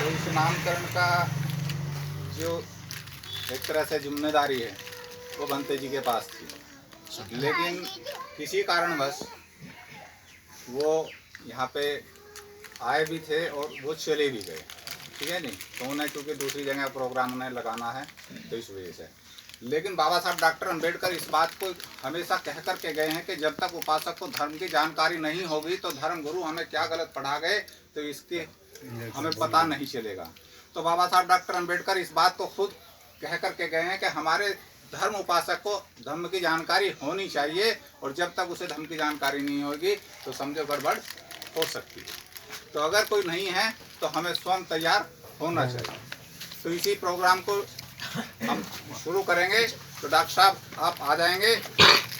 तो इस नामकरण का जो एक तरह से जिम्मेदारी है वो भंते जी के पास थी, लेकिन किसी कारणवश वो यहाँ पे आए भी थे और वो चले भी गए, ठीक है नहीं। तो उन्हें क्योंकि दूसरी जगह प्रोग्राम उन्हें लगाना है तो इस वजह से। लेकिन बाबा साहब डॉक्टर अंबेडकर इस बात को हमेशा कह कर के गए हैं कि जब तक उपासक को धर्म की जानकारी नहीं होगी तो धर्म गुरु हमें क्या गलत पढ़ा गए तो इसके हमें पता नहीं चलेगा। तो बाबा साहब डॉक्टर अंबेडकर इस बात को खुद कह कर के गए हैं कि हमारे धर्म उपासक को धर्म की जानकारी होनी चाहिए, और जब तक उसे धर्म की जानकारी नहीं होगी तो समझो गड़बड़ हो सकती है। तो अगर कोई नहीं है तो हमें स्वयं तैयार होना चाहिए। तो इसी प्रोग्राम को हम शुरू करेंगे। तो डॉक्टर साहब आप आ जाएंगे,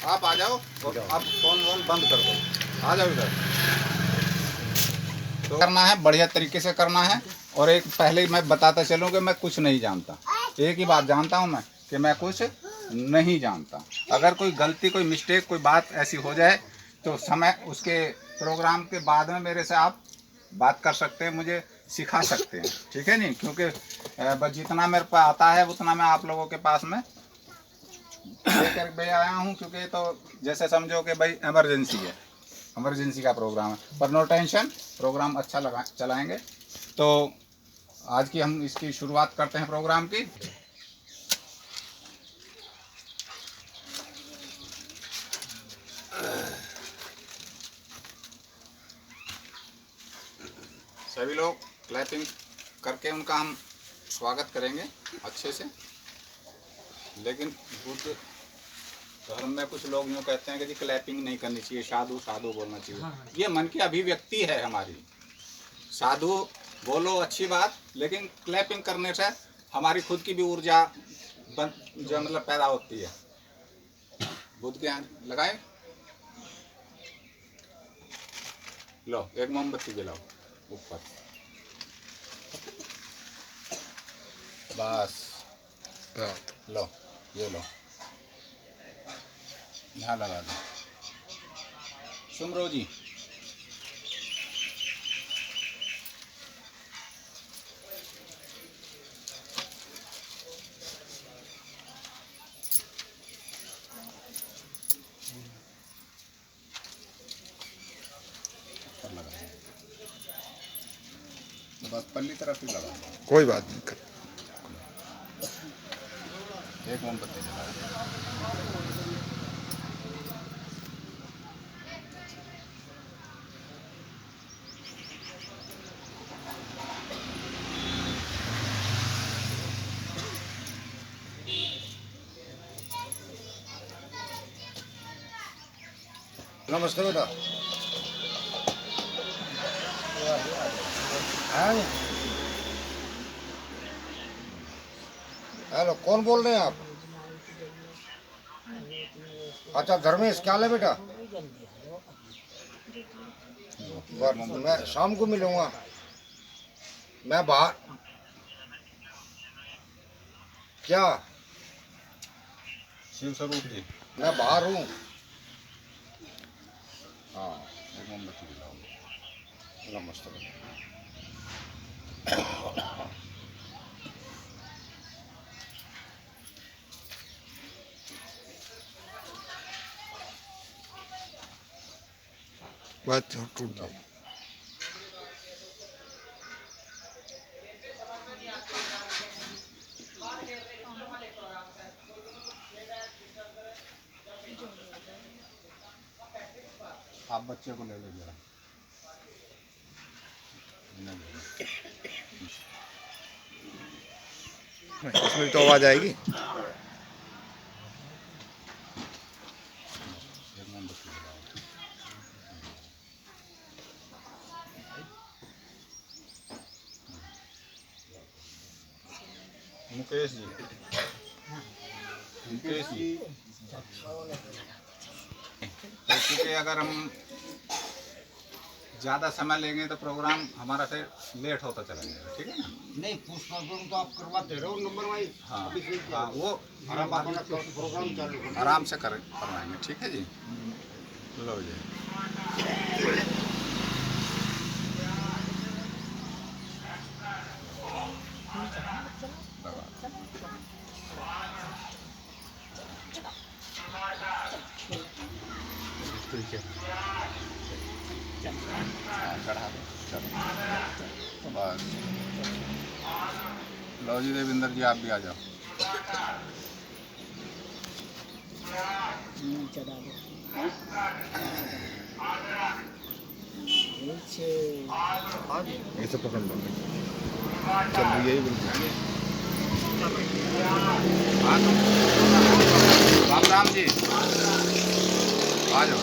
आप आ जाओ और आप फोन वोन बंद कर दो, आ जाओ इधर। तो करना है, बढ़िया तरीके से करना है। और एक पहले मैं बताता चलूँ कि मैं कुछ नहीं जानता, एक ही बात जानता हूँ मैं कि मैं कुछ नहीं जानता। अगर कोई गलती, कोई मिस्टेक, कोई बात ऐसी हो जाए तो समय उसके प्रोग्राम के बाद में मेरे से आप बात कर सकते हैं, मुझे सिखा सकते हैं, ठीक है नहीं। क्योंकि बस जितना मेरे पास आता है उतना मैं आप लोगों के पास में लेकर भी आया हूँ। क्योंकि तो जैसे समझो कि भाई इमरजेंसी है, इमरजेंसी का प्रोग्राम है, पर नो टेंशन, प्रोग्राम अच्छा चलाएंगे। तो आज की हम इसकी शुरुआत करते हैं प्रोग्राम की। सभी लोग क्लैपिंग करके उनका हम स्वागत करेंगे अच्छे से। लेकिन बुद्ध धर्म में कुछ लोग यूँ कहते हैं कि जी क्लैपिंग नहीं करनी चाहिए, साधु साधु बोलना चाहिए। ये मन की अभिव्यक्ति है हमारी। साधु बोलो अच्छी बात, लेकिन क्लैपिंग करने से हमारी खुद की भी ऊर्जा जो मतलब पैदा होती है। बुद्ध के यहाँ लगाए, लो एक मोमबत्ती जलाओ ऊपर, बस लो, ये लो, यहाँ लगा दो। सुमरो जी, बस पल्ली तरफ ही लगा दो, कोई बात नहीं कर। एक मोमबत्ती जला दो। नमस्ते बेटा। हेलो, कौन बोल रहे हैं आप? अच्छा धर्मेश, क्या हाल है बेटा? मैं शाम को मिलूंगा। मैं बाहर, क्या? शिव स्वरूप जी, मैं बाहर हूँ। हाँ एक मोमबत्ती जलाओ। नमस्ते बेटा। बात टूट जाए। आप बच्चे को ले लो जरा। इसमें तो आवाज आएगी। एक मोमबत्ती जलाओ। मुकेश जी, मुकेश जी, तो क्योंकि अगर हम ज़्यादा समय लेंगे तो प्रोग्राम हमारा फिर लेट होता चला जाएगा, ठीक है ना। नहीं, पोस्टमार्टम तो आप करवाते रहो नंबर वाइज। हाँ हाँ, वो आप अपना प्रोग्राम चालू करो। आराम से करवाएंगे, ठीक है जी। लो जी, नीचे हाँ, चढ़ा दो चलो बस। लो जी देविंदर जी आप भी आ जाओ। चढ़ा दो नीचे ऐसे पकड़ लो चल रही है बिल्कुल। हाँ तो राम राम जी आ जाओ।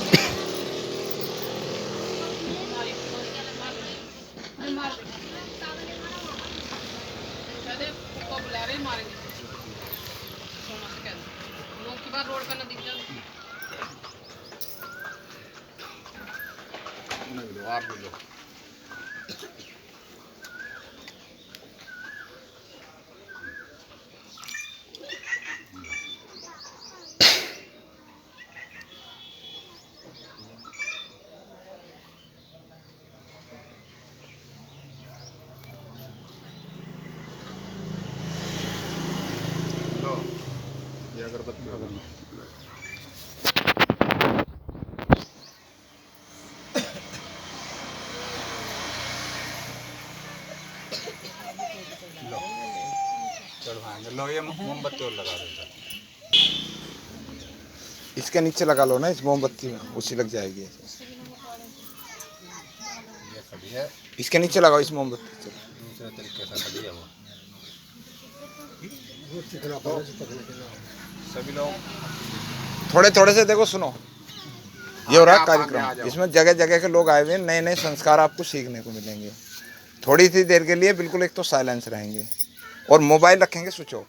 रोड पे ना दिख जाए। नहीं लो आप भी लो। लो ये अगरबत्ती पकड़ लो। लो चढ़वाएंगे। लो ये मोमबत्ती और लगा देता। इसके नीचे लगा लो ना इस मोमबत्ती में उसी लग जाएगी। ये खड़ी है इसके नीचे लगाओ इस मोमबत्ती से। दूसरे तरीके से खड़ी है वो। सभी लोग थोड़े थोड़े से देखो सुनो ये हो रहा है आगे आ कार्यक्रम। जाओ। इसमें जगह जगह के लोग आए हुए हैं। नए नए संस्कार आपको सीखने को मिलेंगे। थोड़ी सी देर के लिए बिल्कुल एक तो साइलेंस रहेंगे और मोबाइल रखेंगे स्विच ऑफ।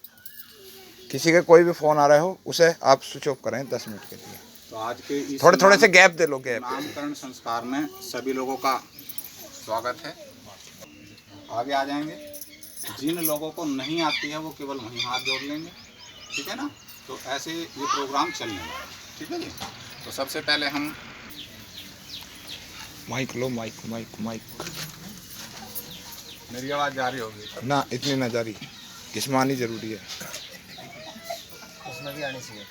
किसी का कोई भी फ़ोन आ रहा हो उसे आप स्विच ऑफ करें 10 मिनट के लिए। तो आज के इस थोड़े थोड़े से गैप दे लो गैप। नामकरण संस्कार में सभी लोगों का स्वागत है। आगे आ जाएंगे। जिन लोगों को नहीं आती है वो केवल वहीं हाथ जोड़ लेंगे। ठीक है ना। तो ऐसे ये प्रोग्राम चलने वाला है। ठीक है जी। तो सबसे पहले हम माइक लो माइक माइक माइक मेरी आवाज़ जारी होगी ना इतनी ना जारी किस्मानी जरूरी है। उसमें भी आनी चाहिए।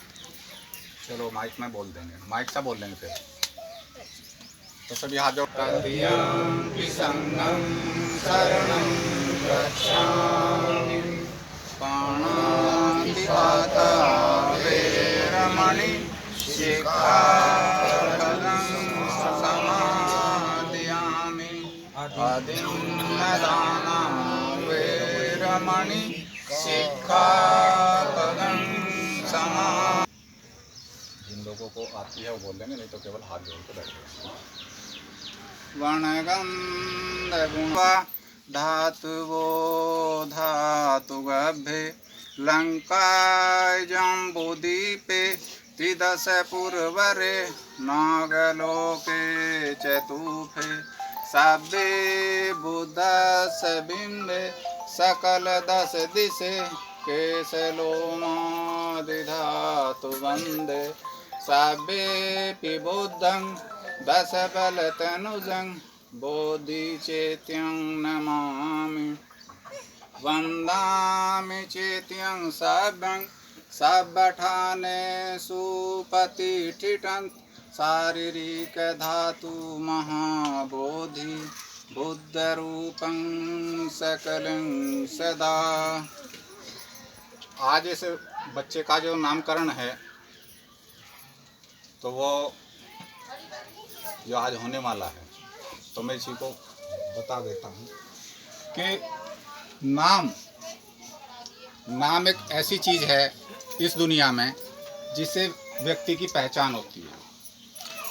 चलो माइक में बोल देंगे। माइक से बोल लेंगे फिर। तो सभी हाथ जोड़ पाणातिपाता वेरमणि शिक्षापदं समादयामि आदिन्नदाना वेरमणि शिक्षापदं समा। जिन लोगों को आती है वो बोल देंगे, नहीं तो केवल हाथ जोड़ के बैठ जाएंगे। वणगन्धगुणा धातुवो धातुगभ्ये लङ्काय जम्बूद्वीपे त्रिदशपुरवरे नागलोके चतुर्थे सब्बे बुद्धस्य बिम्बे सकलदश दिशे केशलोमादिधातु वन्दे सब्बेऽपि बुद्धं दशबलतनुजं बोधिचेत्यं नमामि वन्दामि चेत्यं सभ्यं सब्बठाने सुपतिष्ठितं शारीरिकधातु महाबोधि बुद्धरूपं सकलं सदा। आज इस बच्चे का जो नामकरण है तो वो जो आज होने वाला है तो मैं इसी को बता देता हूँ कि नाम एक ऐसी चीज़ है इस दुनिया में जिससे व्यक्ति की पहचान होती है,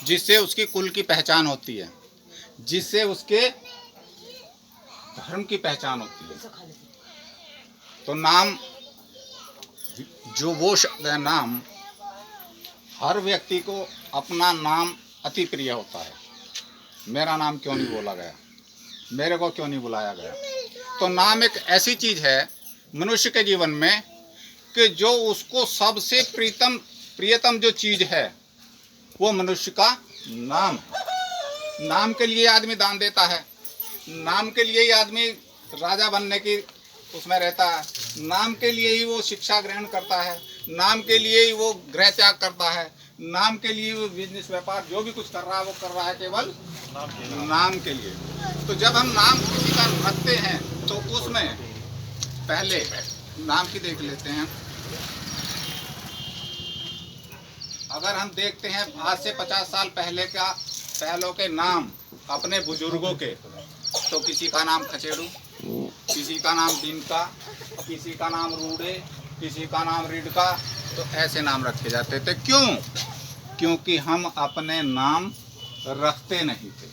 जिससे उसकी कुल की पहचान होती है, जिससे उसके धर्म की पहचान होती है। तो नाम जो वो शब्द है नाम, हर व्यक्ति को अपना नाम अति प्रिय होता है। मेरा नाम क्यों नहीं बोला गया, मेरे को क्यों नहीं बुलाया गया। तो नाम एक ऐसी चीज़ है मनुष्य के जीवन में कि जो उसको सबसे प्रियतम जो चीज़ है वो मनुष्य का नाम है। नाम के लिए आदमी दान देता है, नाम के लिए ही आदमी राजा बनने की उसमें रहता है, नाम के लिए ही वो शिक्षा ग्रहण करता है, नाम के लिए ही वो गृह त्याग करता है, नाम के लिए वो बिजनेस व्यापार जो भी कुछ कर रहा है वो कर रहा है केवल नाम के लिए। तो जब हम नाम किसी का रखते हैं तो उसमें पहले नाम की देख लेते हैं। अगर हम देखते हैं आज से 50 साल पहलों के नाम अपने बुजुर्गों के, तो किसी का नाम खचेड़ू, किसी का नाम डिनका, किसी का नाम रूड़े, किसी का नाम रिडका, तो ऐसे नाम रखे जाते थे। क्यों? क्योंकि हम अपने नाम रखते नहीं थे।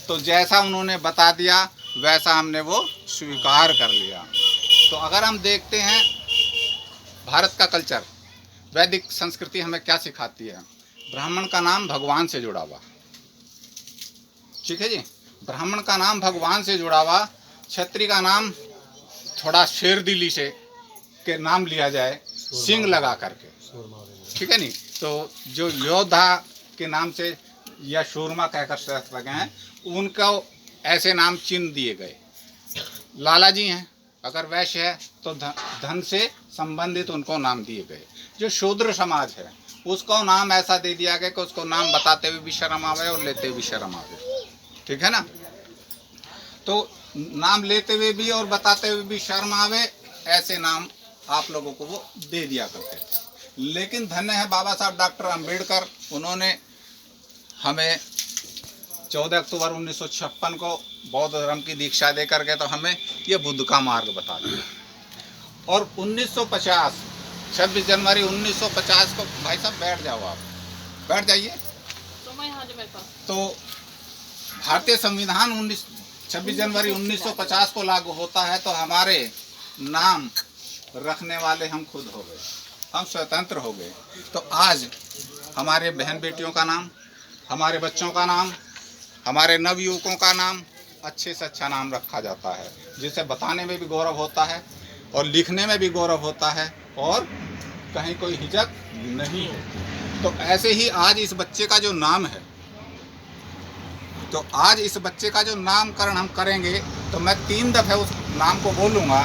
तो जैसा उन्होंने बता दिया वैसा हमने वो स्वीकार कर लिया। तो अगर हम देखते हैं भारत का कल्चर, वैदिक संस्कृति हमें क्या सिखाती है? ब्राह्मण का नाम भगवान से जुड़ा हुआ, ठीक है जी, ब्राह्मण का नाम भगवान से जुड़ा हुआ। क्षत्रिय का नाम थोड़ा शेर दिली से के नाम लिया जाए, सिंह लगा करके, ठीक है नहीं। तो जो योद्धा के नाम से या शूरमा कहकर शस्त्र लगे हैं, उनको ऐसे नाम चिन्ह दिए गए। लाला जी हैं, अगर वैश्य है तो धन से संबंधित उनको नाम दिए गए। जो शूद्र समाज है उसको नाम ऐसा दे दिया गया कि उसको नाम बताते हुए भी शर्म आवे और लेते हुए भी शर्म आवे, ठीक है ना। तो नाम लेते हुए भी और बताते हुए भी शर्म आवे, ऐसे नाम आप लोगों को वो दे दिया करते थे। लेकिन धन्य है बाबा साहब डॉक्टर अंबेडकर, उन्होंने हमें 14 अक्टूबर 1956 को बौद्ध धर्म की दीक्षा दे करके तो हमें ये बुद्ध का मार्ग बता दिया। और 1950 26 जनवरी 1950 को, भाई साहब बैठ जाओ, आप बैठ जाइए। तो भारतीय संविधान 26 जनवरी 1950 को लागू होता है। तो हमारे नाम रखने वाले हम खुद हो गए, हम स्वतंत्र हो गए। तो आज हमारे बहन बेटियों का नाम, हमारे बच्चों का नाम, हमारे नवयुवकों का नाम अच्छे से अच्छा नाम रखा जाता है, जिसे बताने में भी गौरव होता है और लिखने में भी गौरव होता है और कहीं कोई हिचक नहीं है। तो ऐसे ही आज इस बच्चे का जो नाम है, तो आज इस बच्चे का जो नामकरण हम करेंगे, तो मैं 3 दफ़े उस नाम को बोलूँगा,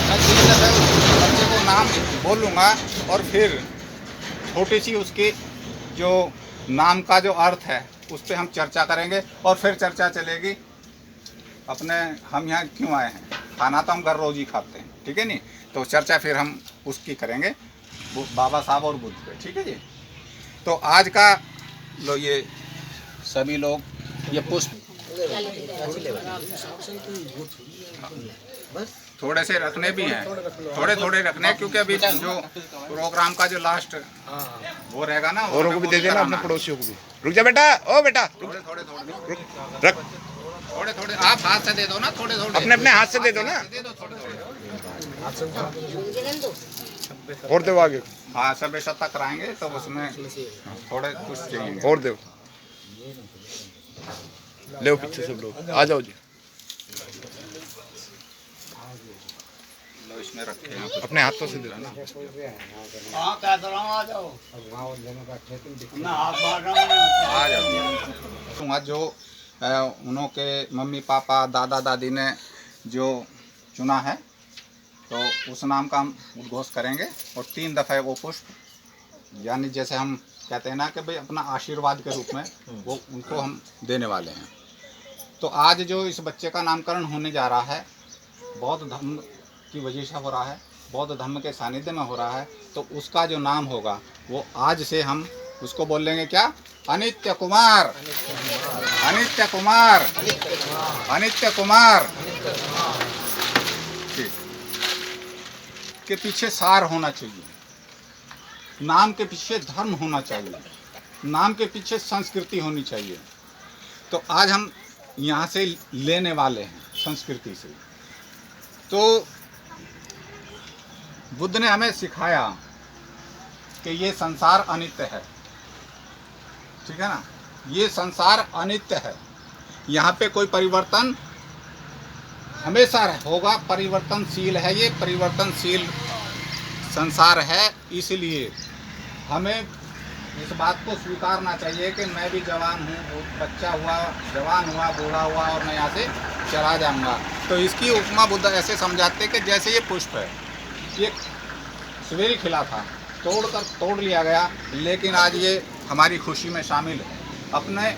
मैं 3 दफ़े उस बच्चे को नाम बोलूँगा और फिर छोटी सी उसकी जो नाम का जो अर्थ है उस पर हम चर्चा करेंगे। और फिर चर्चा चलेगी अपने हम यहाँ क्यों आए हैं, खाना तो हम घर रोज ही खाते हैं, ठीक है नहीं। तो चर्चा फिर हम उसकी करेंगे बाबा साहब और बुद्ध पे, ठीक है जी। तो आज का लो ये सभी लोग ये पुष्प थोड़े से रखने भी हैं, थोड़े थोड़े रखने, क्योंकि अभी जो प्रोग्राम का जो लास्ट वो रहेगा ना, औरों को भी दे देना, अपने पड़ोसियों को भी। रुक जा बेटा, ओ बेटा थोड़े थोड़े थोड़े रख, थोड़े थोड़े आप हाथ से दे दो ना, थोड़े थोड़े अपने अपने हाथ से दे दो ना, दे दो थोड़े थोड़े और दो आगे, हाँ सब सत्ता कराएंगे तो उसमें थोड़े कुछ चाहिए और दो, ले पीछे सब लोग आ जाओ जी, लो इसमें रखे हैं, अपने हाथों से दे दो ना। आ जाओ। जो उन्हों के मम्मी पापा दादा दादी ने जो चुना है, तो उस नाम का हम उद्घोष करेंगे और 3 दफ़े वो पुष्प, यानी जैसे हम कहते हैं ना कि भाई अपना आशीर्वाद के रूप में वो उनको हम देने वाले हैं। तो आज जो इस बच्चे का नामकरण होने जा रहा है, बौद्ध धर्म की वजह से हो रहा है, बौद्ध धर्म के सानिध्य में हो रहा है। तो उसका जो नाम होगा वो आज से हम उसको बोल लेंगे क्या, अनित्य कुमार, अनित्य कुमार, अनित्य कुमार। ठीक, के पीछे सार होना चाहिए, नाम के पीछे धर्म होना चाहिए, नाम के पीछे संस्कृति होनी चाहिए। तो आज हम यहाँ से लेने वाले हैं संस्कृति से। तो बुद्ध ने हमें सिखाया कि ये संसार अनित्य है, ठीक है ना, ये संसार अनित्य है, यहाँ पे कोई परिवर्तन हमेशा होगा, परिवर्तनशील है, ये परिवर्तनशील संसार है। इसलिए हमें इस बात को स्वीकारना चाहिए कि मैं भी जवान हूँ, बच्चा हुआ, जवान हुआ, बूढ़ा हुआ और मैं यहाँ से चला जाऊँगा। तो इसकी उपमा बुद्ध ऐसे समझाते कि जैसे ये पुष्प है, ये सवेरे खिला था, तोड़ लिया गया, लेकिन आज ये हमारी खुशी में शामिल है, अपने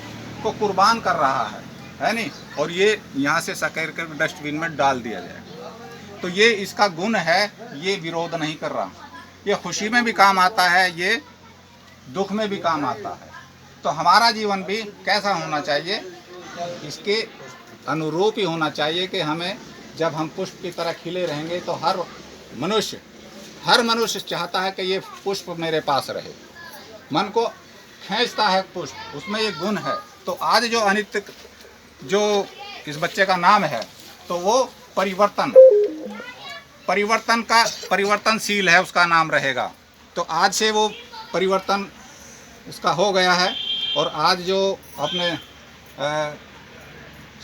को कुर्बान कर रहा है नहीं, और ये यहाँ से सकेर कर डस्टबिन में डाल दिया जाएगा। तो ये इसका गुण है, ये विरोध नहीं कर रहा, ये खुशी में भी काम आता है, ये दुख में भी काम आता है। तो हमारा जीवन भी कैसा होना चाहिए, इसके अनुरूप ही होना चाहिए कि हमें, जब हम पुष्प की तरह खिले रहेंगे तो हर मनुष्य चाहता है कि ये पुष्प मेरे पास रहे, मन को खींचता है पुष्प, उसमें ये गुण है। तो आज जो अनित्य, जो इस बच्चे का नाम है, तो वो परिवर्तनशील है, उसका नाम रहेगा। तो आज से वो परिवर्तन उसका हो गया है। और आज जो अपने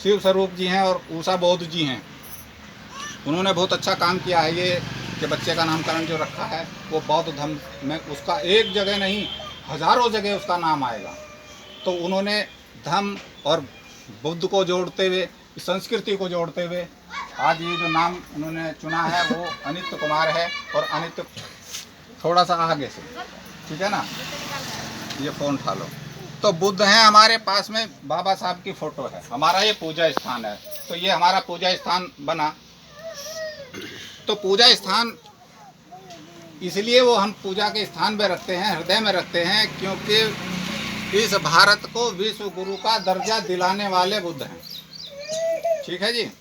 शिव स्वरूप जी हैं और उषा बौद्ध जी हैं, उन्होंने बहुत अच्छा काम किया है। ये कि बच्चे का नामकरण जो रखा है वो बौद्ध धर्म में, उसका एक जगह नहीं हजारों जगह उसका नाम आएगा। तो उन्होंने धर्म और बुद्ध को जोड़ते हुए, संस्कृति को जोड़ते हुए आज ये जो नाम उन्होंने चुना है वो अनित्य कुमार है। और अनित्य थोड़ा सा आगे से, ठीक है ना, ये फ़ोन उठा लो। तो बुद्ध हैं हमारे पास में, बाबा साहब की फ़ोटो है, हमारा ये पूजा स्थान है। तो ये हमारा पूजा स्थान बना। तो पूजा स्थान इसलिए वो हम पूजा के स्थान में रखते हैं, हृदय में रखते हैं, क्योंकि इस भारत को विश्व गुरु का दर्जा दिलाने वाले बुद्ध हैं। ठीक है जी,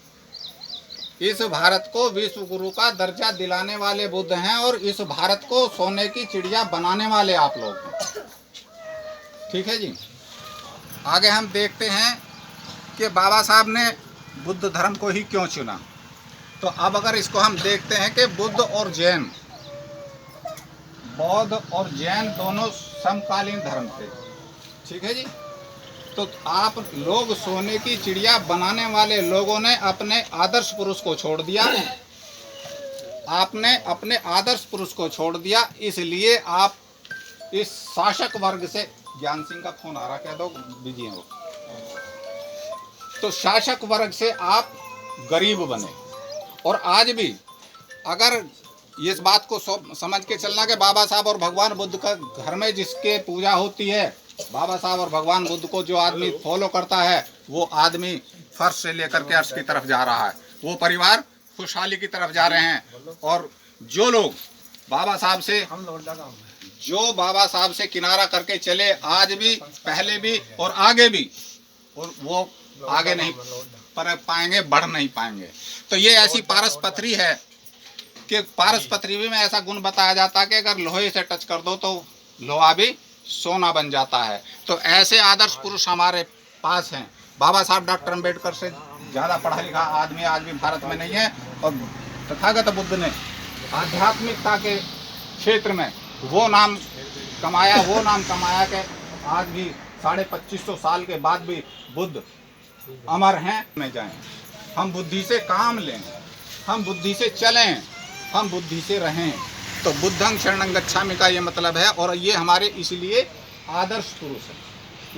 इस भारत को विश्व गुरु का दर्जा दिलाने वाले बुद्ध हैं, और इस भारत को सोने की चिड़िया बनाने वाले आप लोग हैं। ठीक है जी। आगे हम देखते हैं कि बाबा साहब ने बुद्ध धर्म को ही क्यों चुना। तो अब अगर इसको हम देखते हैं कि बुद्ध और जैन, बौद्ध और जैन दोनों समकालीन धर्म थे। ठीक है जी। तो आप लोग सोने की चिड़िया बनाने वाले लोगों ने अपने आदर्श पुरुष को छोड़ दिया, आपने अपने आदर्श पुरुष को छोड़ दिया, इसलिए आप इस शासक वर्ग से, ज्ञान सिंह का फोन आ रहा, कह दो बिजी हो, तो शासक वर्ग से आप गरीब बने। और आज भी अगर इस बात को समझ के चलना कि बाबा साहब और भगवान बुद्ध का घर में जिसके पूजा होती है, बाबा साहब और भगवान बुद्ध को जो आदमी फॉलो करता है, वो आदमी फर्श से लेकर के अर्श की तरफ जा रहा है, वो परिवार खुशहाली की तरफ जा रहे हैं। और जो लोग बाबा साहब से किनारा करके चले, आज भी, पहले भी और आगे भी, और वो आगे नहीं पर पाएंगे, बढ़ नहीं पाएंगे। तो ये ऐसी पारस पथरी है कि पारस पथरी में ऐसा गुण बताया जाता है कि अगर लोहे से टच कर दो तो लोहा भी सोना बन जाता है। तो ऐसे आदर्श पुरुष हमारे पास हैं। बाबा साहब डॉक्टर अम्बेडकर से ज़्यादा पढ़ा लिखा आदमी आज भी भारत में नहीं है। और तथागत बुद्ध ने आध्यात्मिकता के क्षेत्र में वो नाम कमाया कि आज भी 2550 साल के बाद भी बुद्ध अमर हैं। में जाएं, हम बुद्धि से काम लें, हम बुद्धि से चलें, हम बुद्धि से रहें। तो बुद्धं शरणं गच्छामि का ये मतलब है। और ये हमारे इसलिए आदर्श पुरुष हैं,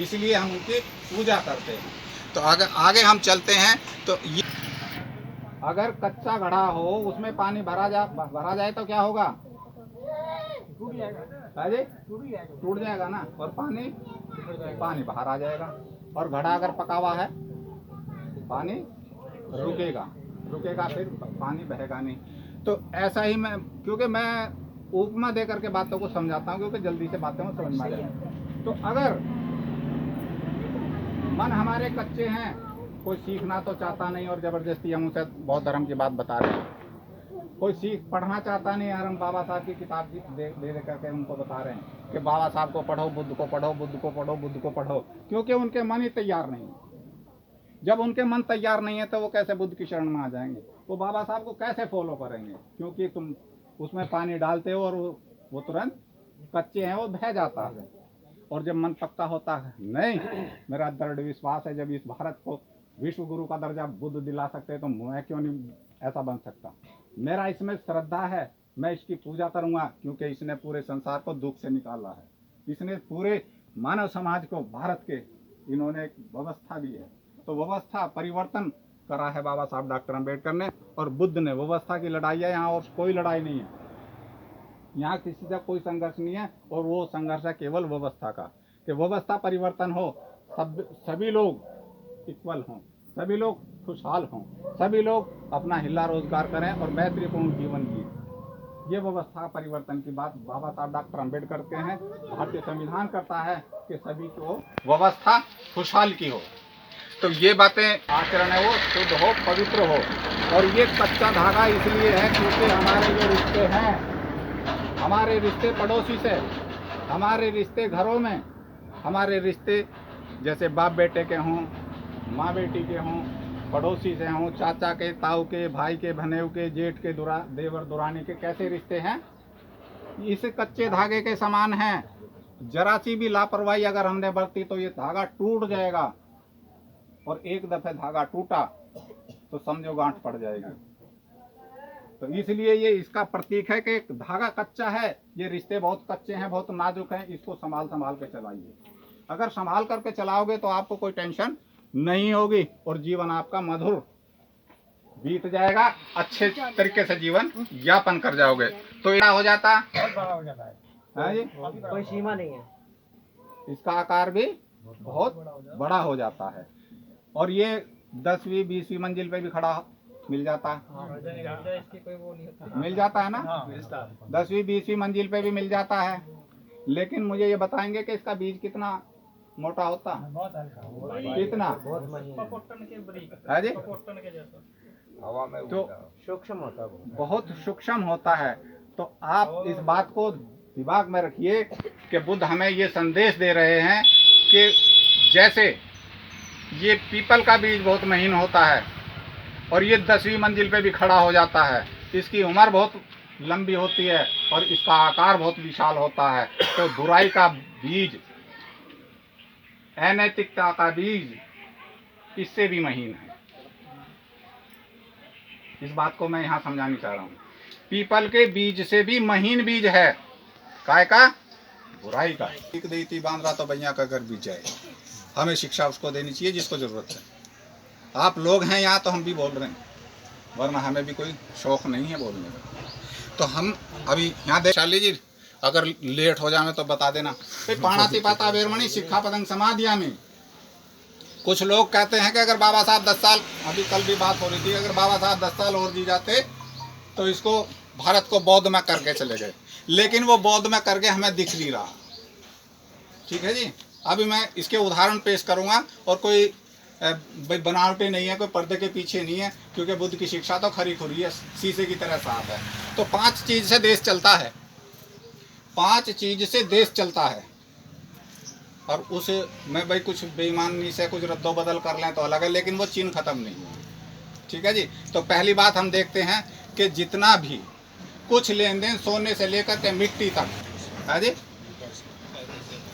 इसलिए हम उनकी पूजा करते हैं। तो आगे हम चलते हैं। तो ये अगर कच्चा घड़ा हो, उसमें पानी भरा जाए तो क्या होगा? टूट जाएगा ना, और पानी बाहर आ जाएगा। और घड़ा अगर पका हुआ है, पानी रुकेगा, फिर पानी बहेगा नहीं। तो ऐसा ही क्योंकि मैं उपमा दे करके बातों को समझाता हूँ, क्योंकि जल्दी से बातें समझ में आ जाए। तो अगर मन हमारे कच्चे हैं, कोई सीखना तो चाहता नहीं, और ज़बरदस्ती हम उसे बौद्ध धर्म की बात बता रहे हैं। कोई पढ़ना चाहता नहीं, यार हम बाबा साहब की किताब दे करके उनको बता रहे हैं कि बाबा साहब को पढ़ो, बुद्ध को पढ़ो, बुद्ध को पढ़ो, बुद्ध को पढ़ो, क्योंकि उनके मन ही तैयार नहीं है। जब उनके मन तैयार नहीं है तो वो कैसे बुद्ध की शरण में आ जाएंगे? वो बाबा साहब को कैसे फॉलो करेंगे? क्योंकि तुम उसमें पानी डालते हो और वो तुरंत कच्चे हैं, वो बह जाता है। और जब मन पक्का होता है, नहीं, मेरा दृढ़ विश्वास है जब इस भारत को विश्व गुरु का दर्जा बुद्ध दिला सकते हैं, तो मैं क्यों नहीं ऐसा बन सकता? मेरा इसमें श्रद्धा है, मैं इसकी पूजा करूंगा, क्योंकि इसने पूरे संसार को दुख से निकाला है। इसने पूरे मानव समाज को, भारत के, इन्होंने एक व्यवस्था दी है। तो व्यवस्था परिवर्तन करा है बाबा साहब डॉक्टर अम्बेडकर ने, और बुद्ध ने। व्यवस्था की लड़ाई है यहाँ, और कोई लड़ाई नहीं है। यहाँ किसी का कोई संघर्ष नहीं है, और वो संघर्ष है केवल व्यवस्था का, कि व्यवस्था परिवर्तन हो, सभी लोग इक्वल हों, सभी लोग खुशहाल हों, सभी लोग अपना हिला रोजगार करें और मैत्रीपूर्ण जीवन जिए। ये व्यवस्था परिवर्तन की बात बाबा साहब डॉक्टर अम्बेडकर के हैं। भारतीय संविधान करता है कि सभी को व्यवस्था खुशहाल की हो। तो ये बातें आचरण है वो शुद्ध हो, पवित्र हो। और ये कच्चा धागा इसलिए है क्योंकि हमारे जो रिश्ते हैं, हमारे रिश्ते पड़ोसी से, हमारे रिश्ते घरों में, हमारे रिश्ते जैसे बाप बेटे के हों, माँ बेटी के हों, पड़ोसी से हों, चाचा के, ताऊ के, भाई के, भनेव के, जेठ के, देवर दुरानी के, कैसे रिश्ते हैं, इस कच्चे धागे के समान हैं। जरा सी भी लापरवाही अगर हमने बरती तो ये धागा टूट जाएगा, और एक दफे धागा टूटा तो समझो गांठ पड़ जाएगी। तो इसलिए ये इसका प्रतीक है कि धागा कच्चा है, ये रिश्ते बहुत कच्चे हैं, बहुत नाजुक हैं, इसको संभाल के चलाइए। अगर संभाल करके चलाओगे तो आपको कोई टेंशन नहीं होगी और जीवन आपका मधुर बीत जाएगा, अच्छे तरीके से जीवन यापन कर जाओगे। तो क्या हो जाता, बहुत बड़ा हो जाता है, जी, कोई सीमा नहीं है, इसका आकार भी बहुत बड़ा हो जाता है। और ये 10वीं 20वीं मंजिल पे भी खड़ा मिल जाता है, मिल जाता है ना, 10वीं 20वीं मंजिल पे भी मिल जाता है। लेकिन मुझे ये बताएंगे कि इसका बीज कितना मोटा होता है, कितना है जी, तो सूक्ष्म होता है, बहुत सूक्ष्म होता है। तो आप इस बात को दिमाग में रखिए कि बुद्ध हमें ये संदेश दे रहे हैं कि जैसे ये पीपल का बीज बहुत महीन होता है और ये 10वीं मंजिल पे भी खड़ा हो जाता है, इसकी उम्र बहुत लंबी होती है और इसका आकार बहुत विशाल होता है। तो बुराई का बीज, अनैतिकता का बीज इससे भी महीन है। इस बात को मैं यहाँ समझानी चाह रहा हूँ। पीपल के बीज से भी महीन बीज है, काय का, बुराई का। एक देती बांध रहा तो भैया का घर बीत जाए। हमें शिक्षा उसको देनी चाहिए जिसको जरूरत है। आप लोग हैं यहाँ तो हम भी बोल रहे हैं, वरना हमें भी कोई शौक नहीं है बोलने का। तो हम अभी यहाँ देख शाली जी, अगर लेट हो जाए तो बता देना। पाणाति पाता वेरमणि शिक्षा पदंग समाधिया में कुछ लोग कहते हैं कि अगर बाबा साहब 10 साल, अभी कल भी बात हो रही थी, अगर बाबा साहब 10 साल और जी जाते तो इसको भारत को बौद्ध में करके चले गए। लेकिन वो बौद्ध में करके हमें दिख नहीं रहा। ठीक है जी, अभी मैं इसके उदाहरण पेश करूंगा और कोई बनावटी नहीं है, कोई पर्दे के पीछे नहीं है, क्योंकि बुद्ध की शिक्षा तो खरी खुरी है, शीशे की तरह साफ है। तो 5 चीज से देश चलता है, 5 चीज से देश चलता है। और उस में भाई कुछ बेईमानी से कुछ रद्दो बदल कर लें तो अलग है, लेकिन वो चीन खत्म नहीं है। ठीक है जी। तो पहली बात हम देखते हैं कि जितना भी कुछ लेन देन सोने से लेकर के मिट्टी तक है जी,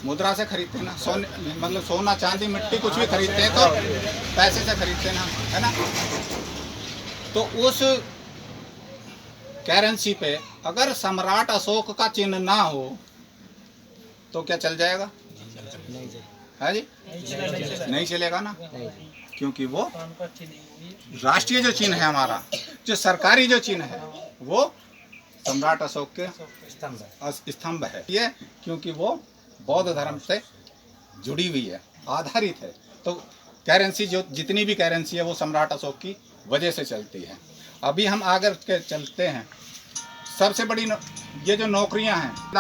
मुद्रा से खरीदते हैं ना, सोने मतलब सोना चांदी मिट्टी कुछ भी खरीदते हैं तो पैसे से खरीदते हैं ना, है ना। तो उस करेंसी पे अगर सम्राट अशोक का चिन्ह ना हो तो क्या चल जाएगा, है जी, नहीं चलेगा ना, क्योंकि वो राष्ट्रीय जो चिन्ह है हमारा, जो सरकारी जो चिन्ह है वो सम्राट अशोक के स्तंभ है। ये क्योंकि वो बौद्ध धर्म से जुड़ी हुई है, आधारित है। तो करेंसी जो जितनी भी करेंसी है वो सम्राट अशोक की वजह से चलती है। अभी हम आगे के चलते हैं। सबसे बड़ी ये जो नौकरियां हैं